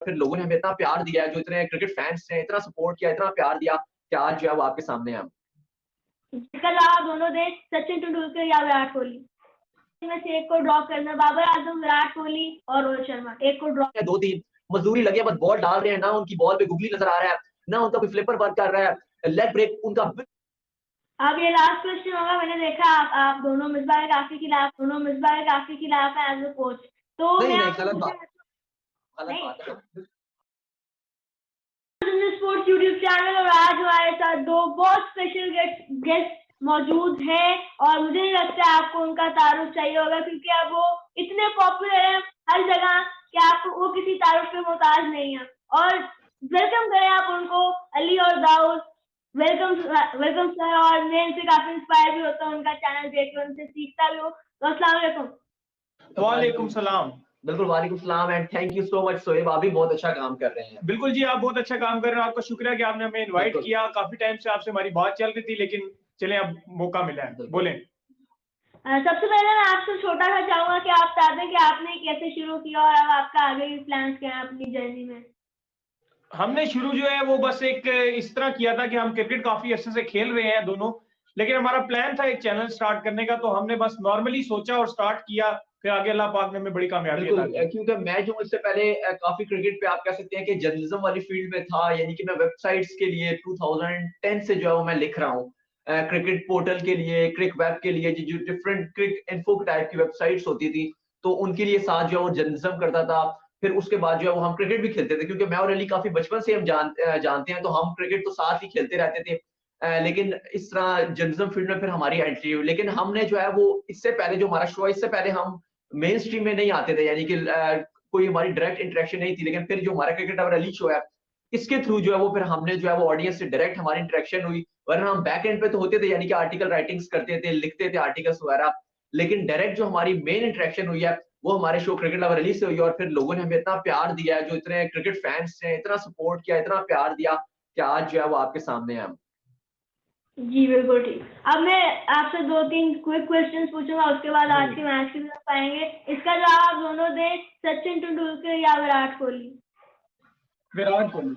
फिर लोगों ने हमें इतना प्यार दिया है, जो इतने क्रिकेट फैंस ने इतना सपोर्ट किया, इतना प्यार दिया कि आज जो है वो आपके सामने है हम। इसके अलावा दोनों देश सचिन तेंदुलकर या विराट कोहली में से एक को ड्रॉप करना, बाबर आजम, विराट कोहली और रोहित शर्मा, एक को ड्रॉप। 2-3 मजदूरी लगी है, बस बॉल डाल रहे हैं ना, उनकी बॉल पे गुगली नजर आ रहा है ना, उनका कोई फ्लिपर वर्क कर रहा है, लेग ब्रेक उनका। अब ये लास्ट क्वेश्चन होगा। मैंने देखा आप दोनों मिसबाह काफी खिलाफ हैं एज ए कोच, तो नहीं मैं नहीं, आपसे गलत पूछना बात है। स्पोर्ट्स यूट्यूब चैनल और आज हमारे साथ दो बहुत स्पेशल गेस्ट मौजूद हैं और मुझे नहीं लगता आपको उनका तारुफ चाहिए होगा, क्योंकि अब वो इतने पॉपुलर हैं हर जगह कि आपको वो किसी तारुफ के मोहताज नहीं है। और वेलकम करें आप उनको, अली और दाऊद। Welcome sir. और मैं इनसे काफी इंस्पायर भी होता हूँ, उनका चैनल देख कर उनसे सीखता भी हूँ। तो अस्सलाम वालेकुम। वालेकुम सलाम। बिल्कुल, वालेकुम सलाम and thank you so much Sohaib, आप भी बहुत अच्छा काम कर रहे हैं। बिल्कुल जी, आप बहुत अच्छा काम कर रहे हैं, आपका शुक्रिया कि आपने हमें इनवाइट किया। काफी टाइम से आपसे हमारी बात चल रही थी, लेकिन चलें अब मौका मिला है, बोलें। सबसे पहले मैं आपसे छोटा सा चाहूंगा कि आप बता दें कि आपने कैसे शुरू किया और अब आपका आगे भी प्लान्स क्या है अपनी जर्नी में। हमने शुरू जो है वो बस एक इस तरह किया था कि हम क्रिकेट काफी अच्छे से खेल रहे हैं दोनों, लेकिन हमारा प्लान था एक चैनल स्टार्ट करने का, तो हमने बस नॉर्मली सोचा और स्टार्ट किया, फिर आगे अल्लाह पाक ने हमें बड़ी कामयाबी अता की। क्योंकि मैं जो इससे पहले काफी क्रिकेट पे आप कह सकते हैं कि जर्नलिज्म वाली फील्ड में था, यानी कि मैं वेबसाइट्स के लिए 2010 से जो है वो मैं लिख रहा हूँ, क्रिकेट पोर्टल के लिए, क्रिक वेब के लिए, जो डिफरेंट क्रिक इन्फो टाइप की वेबसाइट्स होती थी, तो उनके लिए साथ जो है वो जर्नलिज्म करता था। फिर उसके बाद जो है वो हम क्रिकेट भी खेलते थे, क्योंकि मैं और अली काफी बचपन से हम जानते हैं, तो हम क्रिकेट तो साथ ही खेलते रहते थे। लेकिन इस तरह जर्नलिज्म फील्ड में फिर हमारी एंट्री हुई, लेकिन हमने जो है वो इससे पहले जो हमारा शो है, इससे पहले हम मेन स्ट्रीम में नहीं आते थे, यानी कि कोई हमारी डायरेक्ट इंटरेक्शन नहीं थी। लेकिन फिर जो हमारा क्रिकेट अवर अली शो है, इसके थ्रू जो है वो फिर हमने जो है वो ऑडियंस से डायरेक्ट हमारी इंटरेक्शन हुई। वरना हम बैक एंड पे तो होते थे, यानी कि आर्टिकल राइटिंग्स करते थे, लिखते थे आर्टिकल्स वगैरह, लेकिन डायरेक्ट जो हमारी मेन इंटरेक्शन हुई है वो हमारे शो क्रिकेट लवर अली से हुई। और फिर लोगों ने हमें इतना प्यार दिया है, जो इतने क्रिकेट फैंस ने इतना सपोर्ट किया, इतना प्यार दिया कि आज जो है वो आपके सामने है हम। जी बिल्कुल ठीक। अब मैं आपसे 2-3 क्विक क्वेश्चंस पूछूंगा, उसके बाद आज के मैच की तरफ आएंगे। इसका जवाब दोनों दें, सचिन तेंदुलकर या विराट कोहली। विराट कोहली।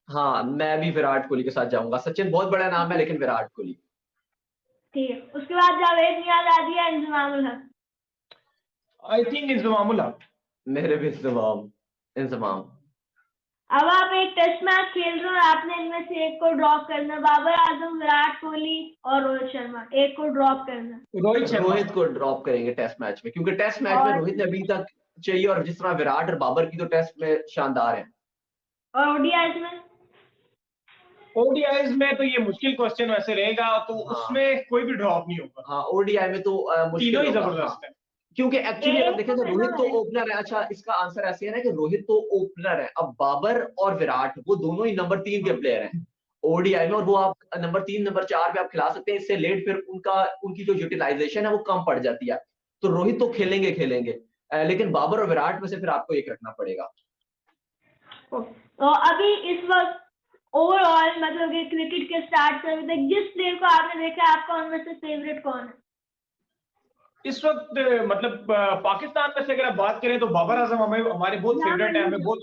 हाँ, मैं भी विराट कोहली के साथ जाऊंगा। सचिन बहुत बड़ा नाम है, लेकिन विराट कोहली। ठीक है। उसके बाद जावेद मियाँदाद या इंजमामुल हक। आई थिंक इंजमामुल हक। मेरे भी इंजमाम। अब आप एक टेस्ट मैच खेल रहे हो, आपने इनमें से एक को ड्रॉप करना, बाबर आजम, विराट कोहली और रोहित शर्मा, एक को ड्रॉप करना। रोहित को ड्रॉप करेंगे टेस्ट मैच में, क्योंकि टेस्ट मैच में रोहित ने अभी तक चाहिए, और जिस तरह विराट और बाबर की तो टेस्ट में शानदार है। और ओडीआईज में? ओडीआईज में तो ये मुश्किल क्वेश्चन वैसे रहेगा, तो उसमें कोई भी ड्रॉप नहीं होगा। हाँ, ओडीआई में तो मुश्किल तीनों ही होगा। जबरदस्त है, क्योंकि एक्चुअली अगर देखें तो रोहित तो ओपनर है। अच्छा, इसका आंसर ऐसे है ना कि रोहित तो ओपनर है, अब बाबर और विराट वो दोनों ही नंबर 3 के प्लेयर हैं ओडीआई में, और वो आप नंबर 3 नंबर 4 पे आप खिला सकते हैं। इससे लेट फिर उनकी जो यूटिलाइजेशन है वो कम पड़ जाती है। तो रोहित तो खेलेंगे, लेकिन बाबर और विराट में से फिर आपको एक रखना पड़ेगा। तो अभी इस वक्त ओवरऑल मतलब कि क्रिकेट के स्टार्ट से अभी तक जिस प्लेयर को आपने देखा, आपका उनमें से फेवरेट कौन है इस वक्त? मतलब पाकिस्तान में से अगर आप बात करें तो बाबर आजम हमारे बहुत फेवरेट है, हमें बहुत।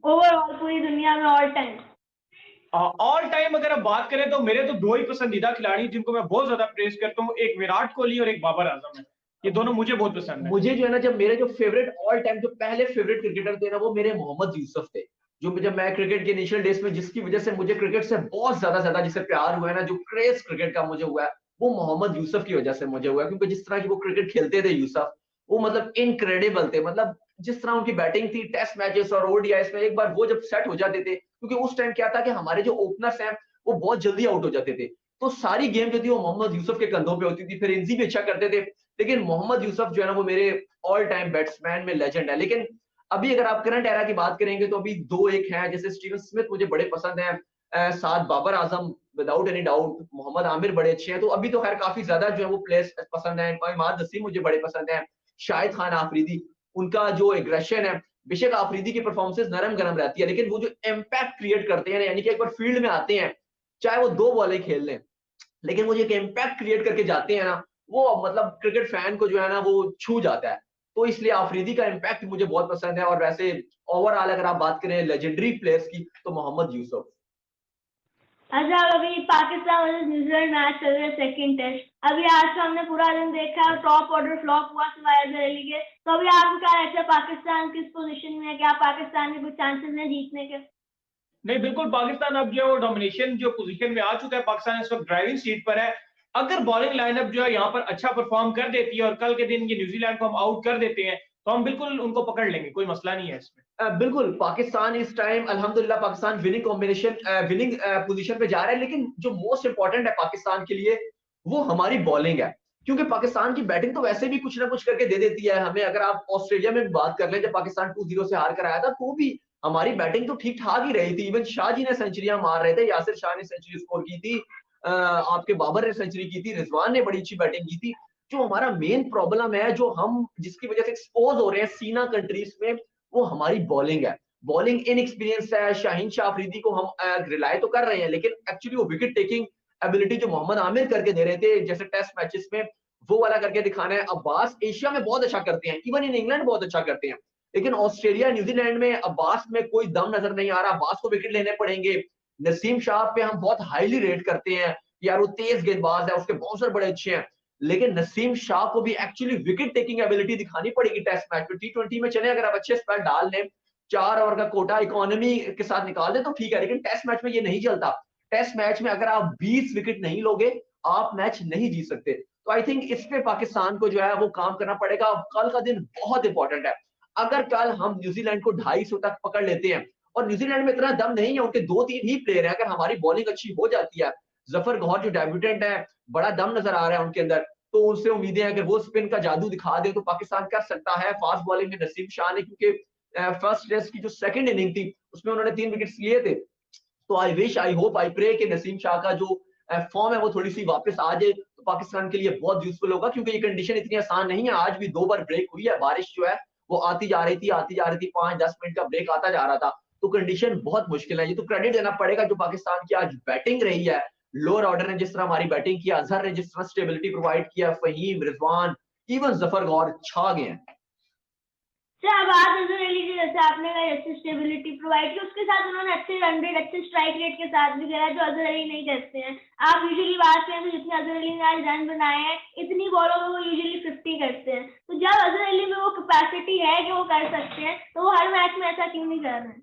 ओवरऑल पूरी दुनिया में ऑल टाइम अगर आप बात करें तो मेरे तो दो ही पसंदीदा खिलाड़ी जिनको मैं बहुत ज्यादा प्रेस करता हूँ, एक विराट कोहली और एक बाबर आजम है। ये दोनों मुझे बहुत पसंद है। मुझे जो है ना, जब मेरे जो फेवरेट ऑल टाइम जो पहले फेवरेट क्रिकेटर थे ना, वो मेरे मोहम्मद यूसुफ थे। जो जब मैं क्रिकेट के इनिशियल डेज में, जिसकी वजह से मुझे क्रिकेट से बहुत ज्यादा जिससे प्यार हुआ है ना, जो क्रेज क्रिकेट का मुझे हुआ है, वो मोहम्मद यूसुफ की वजह से मुझे हुआ है। क्योंकि जिस तरह की वो क्रिकेट खेलते थे यूसुफ, वो मतलब इनक्रेडिबल थे। मतलब जिस तरह उनकी बैटिंग थी टेस्ट मैचेस और ओडीआईस में, एक बार वो जब सेट हो जाते थे, क्योंकि उस टाइम क्या था कि हमारे जो ओपनर्स हैं वो बहुत जल्दी आउट हो जाते थे, तो सारी गेम जो थी वो मोहम्मद यूसुफ के कंधों पे होती थी। फिर इंजी भी अच्छा करते थे, लेकिन मोहम्मद यूसुफ जो है ना वो मेरे ऑल टाइम बैट्समैन में लेजेंड है। लेकिन अभी अगर आप करंट एरा की बात करेंगे तो अभी 2-1 हैं, जैसे स्टीवन स्मिथ मुझे बड़े पसंद हैं, साथ Babar Azam without any doubt, Mohammad Amir बड़े अच्छे हैं। तो अभी तो खैर काफी ज्यादा जो है वो प्लेयर्स पसंद है। इमाद नसीम मुझे बड़े पसंद है, शाहिद खान आफरीदी, उनका जो एग्रेशन है। बेशक आफरीदी की परफॉर्मेंस नरम गरम रहती है, लेकिन वो जो इम्पैक्ट क्रिएट करते हैं, यानी कि एक बार फील्ड में आते हैं, चाहे वो 2 बॉलें खेल लें, लेकिन वो जो एक इम्पैक्ट क्रिएट करके जाते हैं ना, वो मतलब क्रिकेट फैन को जो है ना वो छू जाता है। तो इसलिए आफरीदी का इम्पैक्ट मुझे बहुत पसंद है। और वैसे ओवरऑल अगर आप बात करें लेजेंडरी प्लेयर्स की, तो मोहम्मद यूसुफ। अच्छा, अभी पाकिस्तान वर्सेस न्यूजीलैंड मैच चल रहा है, सेकंड टेस्ट। अभी आज तो हमने पूरा दिन देखा, टॉप ऑर्डर फ्लॉप हुआ सिवाय अजहर अली के। तो अभी आपको क्या लगता है पाकिस्तान किस पोजीशन में है? क्या पाकिस्तान के कुछ चांसेस हैं जीतने के? नहीं, बिल्कुल पाकिस्तान अब जो है वो डोमिनेशन जो पोजीशन में आ चुका है। पाकिस्तान इस वक्त ड्राइविंग सीट पर है। अगर बॉलिंग लाइनअप जो है यहाँ पर अच्छा परफॉर्म कर देती है और कल के दिन ये न्यूजीलैंड को हम आउट कर देते हैं, तो हम बिल्कुल उनको पकड़ लेंगे, कोई मसला नहीं है इसमें। बिल्कुल, पाकिस्तान इस टाइम अल्हम्दुलिल्लाह पाकिस्तान विनिंग पोजीशन पे जा रहा है, लेकिन जो मोस्ट इंपॉर्टेंट है पाकिस्तान के लिए वो हमारी बॉलिंग है। क्योंकि पाकिस्तान की बैटिंग तो वैसे भी कुछ ना कुछ करके दे देती है हमें। अगर आप ऑस्ट्रेलिया में बात कर लें, जब पाकिस्तान 2-0 से हार कर आया था, तो भी हमारी बैटिंग तो ठीक-ठाक ही रही थी। इवन शाह जी ने सेंचुरियां मार रहे थे, यासिर शाह ने सेंचुरी स्कोर की थी, आपके बाबर ने सेंचुरी की थी, रिजवान ने बड़ी अच्छी बैटिंग की थी। जो हमारा मेन प्रॉब्लम है, जो हम जिसकी वजह से एक्सपोज हो रहे हैं सीना कंट्रीज में, वो हमारी बॉलिंग है। बॉलिंग इनएक्सपीरियंस है। शाहीन शाह अफरीदी को हम रिलाय तो कर रहे हैं, लेकिन एक्चुअली वो विकेट टेकिंग एबिलिटी जो मोहम्मद आमिर करके दे रहे थे जैसे टेस्ट मैचेस में, वो वाला करके दिखाना है। अब्बास एशिया में बहुत अच्छा करते हैं, इवन इन इंग्लैंड बहुत अच्छा करते हैं, लेकिन ऑस्ट्रेलिया न्यूजीलैंड में अब्बास में कोई दम नजर नहीं आ रहा। अब्बास को विकेट लेने पड़ेंगे। नसीम शाह पे हम बहुत हाईली रेट करते हैं, यार वो तेज गेंदबाज है, उसके बाउंसर बड़े अच्छे हैं, लेकिन नसीम शाह को भी एक्चुअली विकेट टेकिंग एबिलिटी दिखानी पड़ेगी टेस्ट मैच में। टी20 में चले अगर आप अच्छे स्पेल डाल लें, 4 ओवर का कोटा इकोनॉमी के साथ निकाल दे तो ठीक है, लेकिन टेस्ट मैच में ये नहीं चलता। टेस्ट मैच में अगर आप 20 विकेट नहीं लोगे, आप मैच नहीं जीत सकते। तो आई थिंक इस पे पाकिस्तान को जो है वो काम करना पड़ेगा। कल का दिन बहुत इंपॉर्टेंट है। अगर कल हम न्यूजीलैंड को 250 तक पकड़ लेते हैं, और न्यूजीलैंड में इतना दम नहीं है, उनके 2-3 ही प्लेयर हैं, अगर हमारी बॉलिंग अच्छी हो जाती है, जफर गौहर जो डेब्यूटेंट है, बड़ा दम नजर आ रहा है उनके अंदर, तो उनसे उम्मीदें हैं अगर वो स्पिन का जादू दिखा दे तो पाकिस्तान कर सकता है। फास्ट बॉलिंग में नसीम शाह ने, क्योंकि फर्स्ट टेस्ट की जो सेकंड इनिंग थी उसमें उन्होंने 3 विकेट्स लिए थे, तो I wish I hope I pray कि नसीम शाह का जो फॉर्म है वो थोड़ी सी वापस आ जाए, तो पाकिस्तान के लिए बहुत यूजफुल होगा। क्योंकि ये कंडीशन इतनी आसान नहीं है। आज भी 2 बार ब्रेक हुई है, बारिश जो है वो आती जा रही थी 5-10 मिनट का ब्रेक आता जा रहा था, तो कंडीशन बहुत मुश्किल है। ये तो क्रेडिट देना पड़ेगा जो पाकिस्तान की आज बैटिंग रही है, लोअर ऑर्डर ने जिस तरह हमारी बैटिंग की, अजहर ने जिस तरह स्टेबिलिटी प्रोवाइड किया, फहीम, रिजवान, इवन जफर गौर छा गए हैं। सर, अब आप अजहर अली की, जैसे आपने कहा अच्छी स्टेबिलिटी प्रोवाइड की, उसके साथ उन्होंने अच्छे रन रेट, अच्छे स्ट्राइक रेट के साथ भी खेला, जो अजहर अली नहीं करते हैं। आप यूजुअली बात करें तो जितने अजहर अली ने आज रन बनाए हैं, इतनी बॉलों में वो यूजुअली 50 करते हैं। तो जब अजहर अली में वो कैपेसिटी है कि वो कर सकते हैं, तो वो हर मैच में ऐसा क्यों नहीं कर रहे हैं?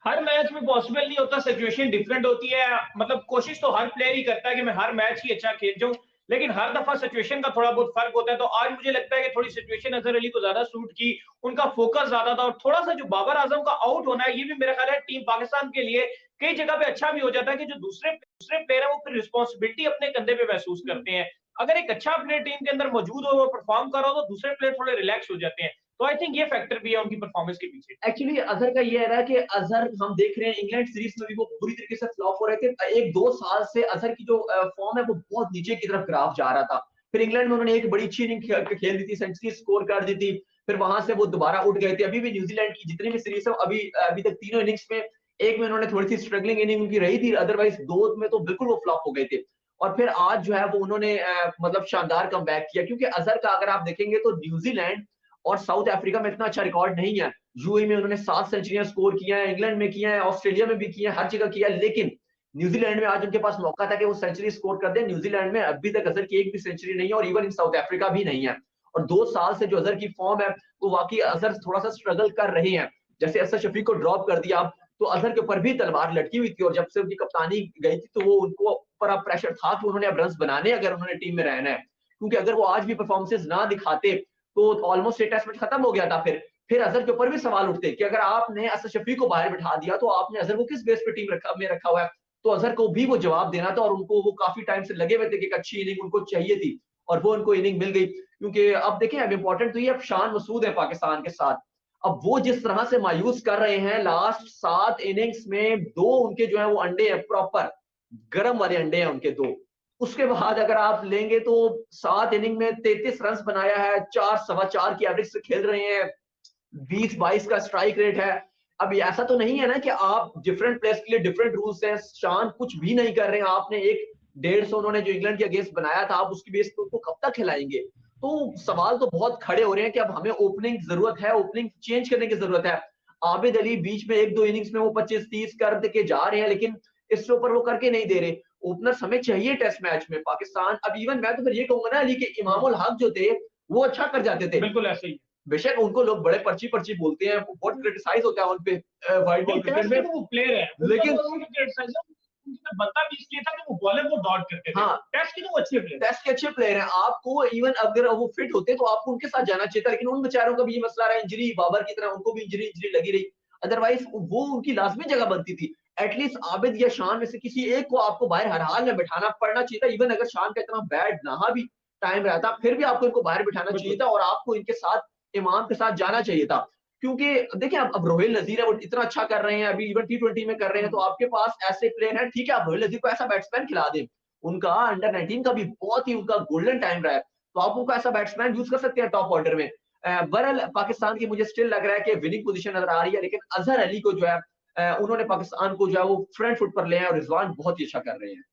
हर मैच में पॉसिबल नहीं होता, सिचुएशन डिफरेंट होती है। मतलब कोशिश तो हर प्लेयर ही करता है कि मैं हर मैच ही अच्छा खेल जाऊं, लेकिन हर दफा सिचुएशन का थोड़ा बहुत फर्क होता है। तो आज मुझे लगता है कि थोड़ी सिचुएशन अजहर अली को ज्यादा सूट की, उनका फोकस ज्यादा था। और थोड़ा सा जो बाबर आजम का आउट होना है, ये भी मेरा ख्याल है टीम पाकिस्तान के लिए कई जगह पे अच्छा भी हो जाता है कि जो दूसरे दूसरे प्लेयर है वो फिर रिस्पॉन्सिबिलिटी अपने कंधे पे महसूस करते हैं। अगर एक अच्छा प्लेयर टीम के अंदर मौजूद हो, वो परफॉर्म कर रहा हो, तो दूसरे प्लेयर थोड़े रिलैक्स हो जाते हैं। तो आई थिंक ये फैक्टर भी है उनकी परफॉर्मेंस के पीछे। एक्चुअली अजहर का ये है ना कि अजहर हम देख रहे हैं इंग्लैंड सीरीज में भी वो पूरी तरीके से फ्लॉप हो रहे थे। 1-2 साल से अजहर की जो फॉर्म है वो बहुत नीचे की तरफ ग्राफ जा रहा था। फिर इंग्लैंड में उन्होंने एक बड़ी अच्छी इनिंग खेल दी थी, सेंचुरी स्कोर कर दी थी, फिर वहां से वो दोबारा उठ गए थे। अभी भी न्यूजीलैंड की जितनी भी सीरीज है अभी तक तीनों इनिंग्स में एक में उन्होंने थोड़ी सी स्ट्रगलिंग इनिंग उनकी रही थी, अदरवाइज 2 में तो बिल्कुल वो फ्लॉप हो गए थे। और फिर आज जो है वो उन्होंने मतलब शानदार कमबैक किया। क्योंकि अजहर का अगर आप देखेंगे तो न्यूजीलैंड और साउथ अफ्रीका में इतना अच्छा रिकॉर्ड नहीं है। यूएई में उन्होंने 7 सेंचुरियां स्कोर किया है, इंग्लैंड में किया है, ऑस्ट्रेलिया में भी किया है, हर जगह किया है, लेकिन न्यूजीलैंड में आज उनके पास मौका था कि वो सेंचुरी स्कोर कर दे। न्यूजीलैंड में अभी तक अजहर की एक भी सेंचुरी नहीं है, और इवन इन साउथ अफ्रीका भी नहीं है। और 2 साल से जो अजहर की फॉर्म है वो वाकई अजहर थोड़ा सा स्ट्रगल कर रहे हैं। जैसे असद शफीक को ड्रॉप कर दिया अब, तो अजहर के ऊपर भी तलवार लटकी हुई थी, और जब से उनकी कप्तानी गई थी तो वो उनको ऊपर अब प्रेशर था कि उन्होंने अब रन बनाने, अगर उन्होंने टीम में रहना है। क्योंकि अगर वो आज भी परफॉर्मेंसेज ना दिखाते तो ऑलमोस्ट ये टेस्ट मैच खत्म हो गया था। फिर अजहर के ऊपर भी सवाल उठते कि अगर आपने असद शफीक को बाहर बिठा दिया तो आपने अजहर को किस बेस पे टीम में रखा हुआ है। तो अजहर को भी वो जवाब देना था, और उनको वो काफी टाइम से लगे हुए थे कि एक अच्छी इनिंग उनको चाहिए थी, और वो उनको इनिंग मिल गई। क्योंकि अब देखें, अब इंपॉर्टेंट तो ये, अब शान मसूद है पाकिस्तान के साथ। अब वो जिस तरह से मायूस कर रहे हैं, लास्ट 7 इनिंग्स में 2 उनके जो है वो अंडे हैं, प्रॉपर गरम वाले अंडे हैं उनके 2। उसके बाद अगर आप लेंगे तो 7 इनिंग में 33 रन बनाया है, 4 सवा 4 की एवरेज से खेल रहे हैं, 20-22 का स्ट्राइक रेट है। अब ऐसा तो नहीं है ना कि आप डिफरेंट प्लेयर्स के लिए डिफरेंट रूल्स हैं। शान कुछ भी नहीं कर रहे हैं। आपने एक 150 उन्होंने जो इंग्लैंड के अगेंस्ट बनाया था, आप उसकी बेस पे उनको कब तक खिलाएंगे? तो सवाल तो बहुत खड़े हो रहे हैं कि अब हमें ओपनिंग जरूरत है, ओपनिंग चेंज करने की जरूरत है। आबिद अली बीच में 1-2 इनिंग्स में वो 25-30 कर के जा रहे हैं, लेकिन इससे ऊपर वो करके नहीं दे रहे। ओपनर्स हमें चाहिए टेस्ट मैच में। पाकिस्तान अब इवन मैं तो फिर ये कहूंगा ना अली कि इमामुल हक जो थे, वो अच्छा कर जाते थे। बिल्कुल ऐसे ही। बेशक उनको लोग बड़े पर्ची-पर्ची बोलते हैं, बहुत क्रिटिसाइज़ होता है उन पे व्हाइट बॉल नहीं, क्रिकेट टेस्ट में। के तो वो प्लेयर है, लेकिन उनका बनता भी इसलिए था कि वो बॉलर को डॉट करते थे। हाँ, टेस्ट के तो वो अच्छे प्लेयर हैं। टेस्ट के अच्छे प्लेयर हैं। आपको इवन अगर वो फिट होते तो आपको उनके साथ जाना चाहिए था, लेकिन उन बेचारों का भी ये मसला रहा इंजरी, बाबर की तरह उनको भी इंजरी लगी रही। अदरवाइज़ वो उनकी लाज़मी जगह बनती थी। एटलीस्ट आबिद या शान में से किसी एक को आपको बाहर हर हाल में बिठाना पड़ना चाहिए था। इवन अगर शान का इतना बैड ना भी टाइम रहता, फिर भी आपको इनको बाहर बिठाना चाहिए बिल्कुल। था और आपको इनके साथ इमाम के साथ जाना चाहिए था। क्योंकि देखिए अब रोहिल नज़ीर है, वो इतना अच्छा कर रहे हैं, अभी इवन टी20 में कर रहे हैं, तो आपके पास ऐसे प्लेयर हैं, ठीक है, आप रोहिल नज़ीर को ऐसा बैट्समैन खिला दें। उनका अंडर 19 का भी बहुत ही उनका गोल्डन टाइम रहा है, तो आप उनको ऐसा बैट्समैन यूज़ कर सकते हैं टॉप ऑर्डर में। बहरहाल पाकिस्तान की मुझे स्टिल लग रहा है कि विनिंग पोज़ीशन नज़र आ रही है, लेकिन अज़हर अली को जो है उन्होंने पाकिस्तान को जो है वो फ्रंट फुट पर लिया है और रिजवान बहुत ही अच्छा कर रहे हैं।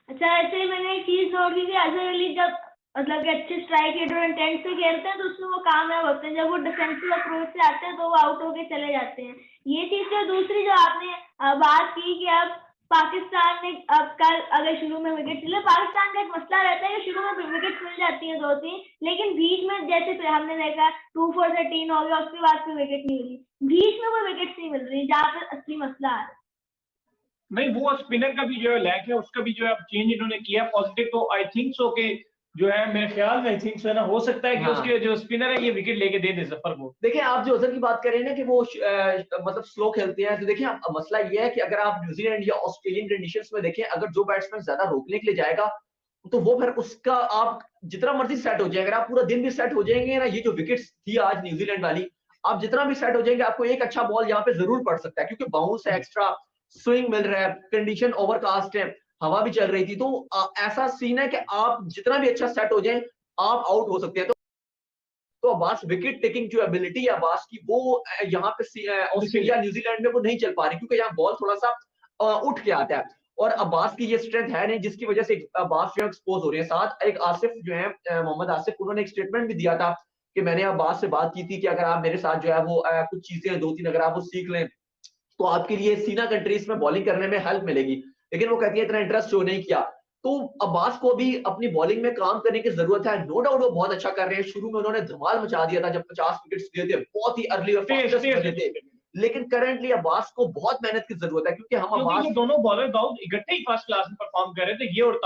अच्छा, ऐसे ही मैंने एक चीज़ नोट की कि अज़हर अली जब मतलब कि अच्छे स्ट्राइक रेट और इंटेंट से खेलते हैं तो उसमें वो कामयाब होते हैं। जब वो डिफेंसिव अप्रोच से आते हैं तो वो आउट होके चले जाते हैं। ये चीज़ है। दूसरी जो आपने बात की कि अब पाकिस्तान ने अब कल अगर शुरू में विकेट मिले, पाकिस्तान का एक मसला रहता है कि शुरू में विकेट मिल जाती है 2-3, लेकिन बीच में जैसे हमने देखा 2 4 से 3 हो गया, उसके बाद फिर विकेट नहीं मिली। बीच में वो विकेट्स नहीं मिल रही, जहाँ पे असली मसला आ रहा है। नहीं, वो स्पिनर का भी जो है लैक है, उसका भी जो है चेंज इन्होंने किया पॉजिटिव, तो आई थिंक सो के जो है मेरे ख्याल में आई थिंक सो है ना, हो सकता है कि हाँ। उसके जो स्पिनर है ये विकेट लेके दे दे जफर को। देखिए, आप जो अज़हर की बात कर रहे हैं ना कि वो मतलब स्लो खेलते हैं, तो देखिए अब मसला ये है कि अगर आप न्यूज़ीलैंड या ऑस्ट्रेलियन कंडीशंस में देखें, अगर जो बैट्समैन ज़्यादा रोकने के लिए जाएगा, तो वो फिर उसका आप जितना मर्ज़ी सेट हो जाए, अगर आप पूरा दिन भी सेट हो जाएँगे ना, ये जो विकेट्स थी आज न्यूज़ीलैंड वाली, आप जितना भी सेट हो जाएँगे, आपको एक अच्छा बॉल यहाँ पे ज़रूर पड़ सकता है, क्योंकि बाउंस है, एक्स्ट्रा स्विंग मिल रहा है, कंडीशन ओवरकास्ट है, हवा भी चल रही थी, तो ऐसा सीन है कि आप जितना भी अच्छा सेट हो जाएँ, आप आउट हो सकते हैं। तो अब्बास विकेट टेकिंग जो एबिलिटी है अब्बास की वो यहाँ पे ऑस्ट्रेलिया न्यूजीलैंड में वो नहीं चल पा रही, क्योंकि यहाँ बॉल थोड़ा सा उठ के आता है और अब्बास की ये स्ट्रेंथ है नहीं, जिसकी वजह से अब्बास जो है एक्सपोज हो रहे हैं। साथ एक आसिफ जो है मोहम्मद आसिफ, उन्होंने एक स्टेटमेंट भी दिया था कि मैंने अब्बास से बात की थी कि अगर आप मेरे साथ जो है वो कुछ चीजें 2-3 अगर आप वो सीख लें तो आपके लिए सीना कंट्रीज में बॉलिंग करने में हेल्प मिलेगी। लेकिन वो कहती है इतना इंटरेस्ट शो नहीं किया। तो अब्बास को भी अपनी बॉलिंग में काम करने की ज़रूरत है। नो डाउट वो बहुत अच्छा कर रहे हैं। शुरू में उन्होंने धमाल मचा दिया था जब 50 विकेट्स लिए थे। बहुत ही अर्ली और फास्टेस्ट बने थे। लेकिन करंटली अब्बास को बहुत मेहनत की ज़रूरत है, क्योंकि हम क्योंकि अब्बास ये दोनों बॉलर दाऊद इकट्ठे ही फर्स्ट क्लास में परफॉर्म कर रहे थे, ये और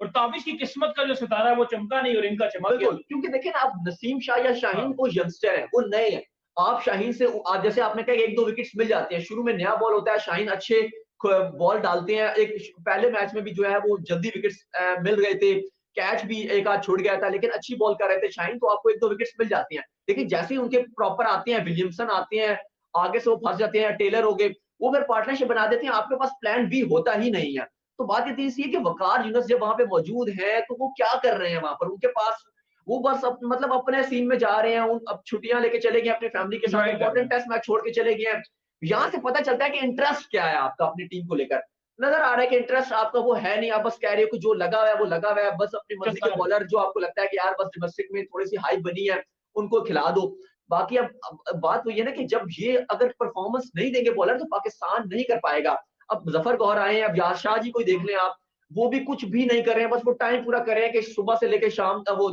ताबिश की किस्मत का जो सितारा है वो चमका नहीं और इनका चमक गया। बिल्कुल, क्योंकि देखिए ना, आप नसीम शाह या शाहीन हाँ। वो यंगस्टर है, वो नए हैं। आप शाहीन से आज जैसे आपने कहा 1-2 विकेट्स मिल जाते हैं। शुरू में नया बॉल होता है, शाहीन अच्छे बॉल डालते हैं। एक पहले मैच में भी जो है वो जल्दी विकेट्स मिल गए थे। कैच भी एक आध छूट गया था, लेकिन अच्छी बॉल कर रहे थे शाहीन, तो आपको 1-2 विकेट्स मिल जाती हैं। लेकिन जैसे ही उनके प्रॉपर आते हैं, विलियमसन आते हैं, आगे से वो फँस जाते हैं, टेलर हो गए, वो फिर पार्टनरशिप बना देते हैं, आपके पास प्लान बी होता ही नहीं है। तो बात ये थी कि वकार यूनुस जब वहाँ पे मौजूद हैं, तो वो क्या कर रहे हैं वहाँ पर? उनके पास वो बस मतलब अपने सीन में जा रहे हैं, अब छुट्टियाँ लेके चले गए अपनी फैमिली के साथ, एन्जॉय कर रहे इंपॉर्टेंट हैं। टेस्ट मैच छोड़ के चले गए हैं। यहाँ से पता चलता है कि इंटरेस्ट क्या है आपका अपनी टीम को लेकर। नज़र आ रहा है कि इंटरेस्ट आपका वो है नहीं, आप बस कह रहे हो कि जो लगा हुआ है वो लगा हुआ है, बस अपनी मर्ज़ी के चलता बॉलर जो आपको लगता है कि यार बस डोमेस्टिक में थोड़ी-सी हाइप बनी है, उनको खिला दो। बाकी अब बात वही है ना कि जब ये अगर परफॉर्मेंस नहीं देंगे बॉलर, तो पाकिस्तान नहीं कर पाएगा। अब ज़फ़र गौर आए हैं, अब याद शाह जी को ही देख लें आप, वो भी कुछ भी नहीं कर रहे हैं, बस वो टाइम पूरा कर रहे हैं कि सुबह से लेके शाम तक वो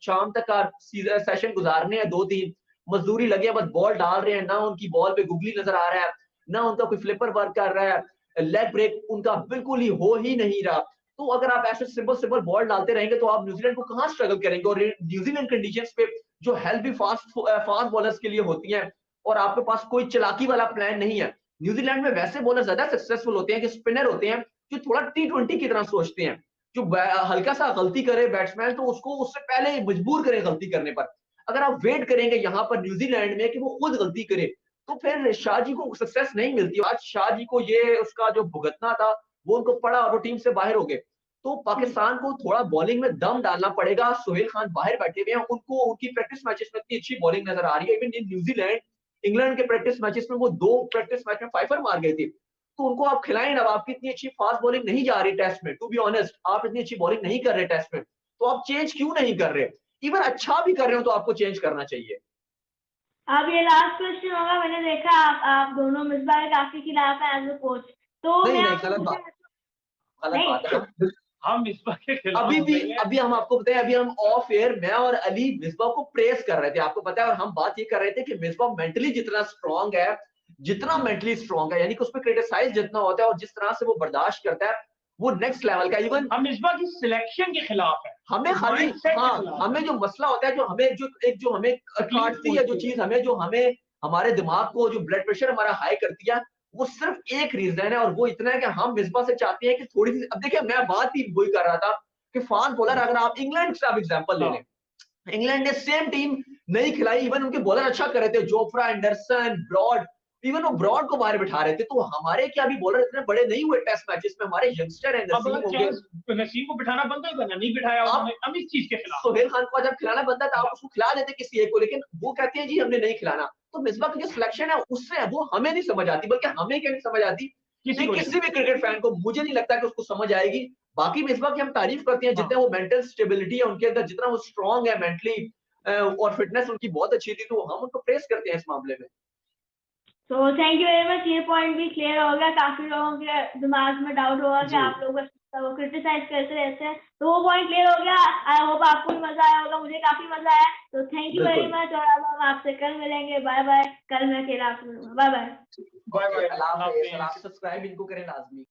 शाम तक का सेशन गुज़ारने हैं 2-3, मज़दूरी लगी है, बस बॉल डाल रहे हैं, ना उनकी बॉल पे गुगली नज़र आ रहा है, ना उनका कोई फ्लिपर वर्क कर रहा है, लेग ब्रेक उनका बिल्कुल ही हो ही नहीं रहा। तो अगर आप ऐसे सिंपल-सिंपल बॉल डालते रहेंगे, तो आप न्यूज़ीलैंड को कहाँ स्ट्रगल करेंगे, और न्यूज़ीलैंड कंडीशंस पे जो हेल्प भी फास्ट बॉलर्स के लिए होती हैं, और आपके पास कोई चालाकी वाला प्लान नहीं है। न्यूज़ीलैंड में वैसे बॉलर ज़्यादा सक्सेसफुल होते हैं कि स्पिनर होते हैं, जो थोड़ा टी20 की तरह सोचते हैं। जो हल्का-सा गलती करे बैट्समैन, तो उसको उससे पहले ही मजबूर करें गलती करने पर। अगर आप वेट करेंगे यहाँ पर न्यूज़ीलैंड में कि वो खुद गलती करे, तो फिर शाह जी को सक्सेस नहीं मिलती। आज शाह जी को ये उसका जो भुगतना था, वो उनको पड़ा और वो टीम से बाहर हो गए। तो पाकिस्तान को थोड़ा बॉलिंग में दम डालना पड़ेगा। सोहेल खान बाहर बैठे हुए हैं, उनको उनकी प्रैक्टिस मैचेस में इतनी अच्छी बॉलिंग नज़र आ रही है। इवन इन न्यूज़ीलैंड, इंग्लैंड के प्रैक्टिस मैचेस में वो 2 प्रैक्टिस मैच में 5 मार गए थे। तो उनको आप खिलाएँ ना, अब आपकी इतनी अच्छी फास्ट बॉलिंग नहीं जा रही टेस्ट में, टू बी ऑनेस्ट आप इतनी अच्छी बॉलिंग नहीं कर रहे टेस्ट में। तो आप चेंज क्यों नहीं कर रहे? इवन अच्छा भी कर रहे हो तो आपको चेंज करना चाहिए। अब ये लास्ट क्वेश्चन होगा। मैंने देखा आप दोनों मिसबाह के काफी खिलाफ हैं एज अ कोच, तो नहीं मैं नहीं, आपको गलत पूछना बात, गलत नहीं बात है। हम मिसबाह के खिलाफ अभी भी, नहीं है। अभी हम आपको बताएं, अभी हम ऑफ एयर मैं और अली मिसबाह को प्रेस कर रहे थे, आपको पता है, और हम बात ये कर रहे थे कि मिसबाह मेंटली जितना स्ट्रांग है, जितना मेंटली स्ट्रांग है, यानी कि उसमें क्रिटिसाइज जितना होता है और जिस तरह से वो बर्दाश्त करता है, वो नेक्स्ट लेवल का। इवन हम मिसबाह की सिलेक्शन के खिलाफ है, हमें खाली, माइंडसेट के हाँ, खिलाफ हमें है। जो मसला होता है, जो हमें जो हमें तकलीफ काटती है, जो पहुंचती है। चीज हमें हमारे दिमाग को, जो ब्लड प्रेशर हमारा हाई करती है, वो सिर्फ एक रीजन है, और वो इतना है कि हम मिसबा से चाहते हैं कि थोड़ी सी, अब देखिए मैं बात ही वही कर रहा था कि फान बॉलर, अगर आप इंग्लैंड से आप एग्जांपल ले हाँ। लें, इंग्लैंड ने सेम टीम नहीं खिलाई, इवन उनके बॉलर अच्छा कर रहे थे, जोफ्रा, एंडरसन, ब्रॉड, इवन वो ब्रॉड को बाहर बिठा रहे थे, तो हमारे क्या अभी बॉलर इतने बड़े नहीं हुए टेस्ट मैचेस में? हमारे यंगस्टर हैं, अब नसीम अगर हो गए, चांस नसीम को बिठाना बनता है, नहीं बिठाया आप उन्होंने, हम इस चीज के खिलाफ। सोहेल खान को जब खिलाना बनता है तो आप उसको खिला देते किसी एक को, लेकिन वो कहते हैं जी हमने नहीं खिलाना। तो मिसबा की जो सिलेक्शन है उससे वो हमें नहीं समझ आती, बल्कि हमें क्या नहीं समझ आती, किसी ये को किसी भी क्रिकेट फैन को मुझे नहीं लगता कि उसको समझ आएगी। बाकी मिसबा की हम तारीफ करते हैं, हाँ। जितने वो मेंटल स्टेबिलिटी है उनके अंदर, जितना वो स्ट्रांग है मेंटली, और फिटनेस उनकी बहुत अच्छी थी, तो हम उनको प्रेस करते हैं इस मामले में। तो थैंक यू वेरी मच। ये पॉइंट भी क्लियर हो गया। काफी लोगों के दिमाग में डाउट होगा कि जी। आप लोग वो क्रिटिसाइज करते रहते हैं, तो वो पॉइंट क्लियर हो गया। आई होप आपको भी मजा आया होगा, मुझे काफी मजा आया। तो थैंक यू वेरी बिल्कुल। मच, और अब हम आपसे कल मिलेंगे। Bye bye. कल मैं अकेला आपसे मिलूंगा। Bye bye. Bye okay, bye. अल्लाह हाफिज़। हाफिज। आप सब्सक्राइब इनको करें लाजमी।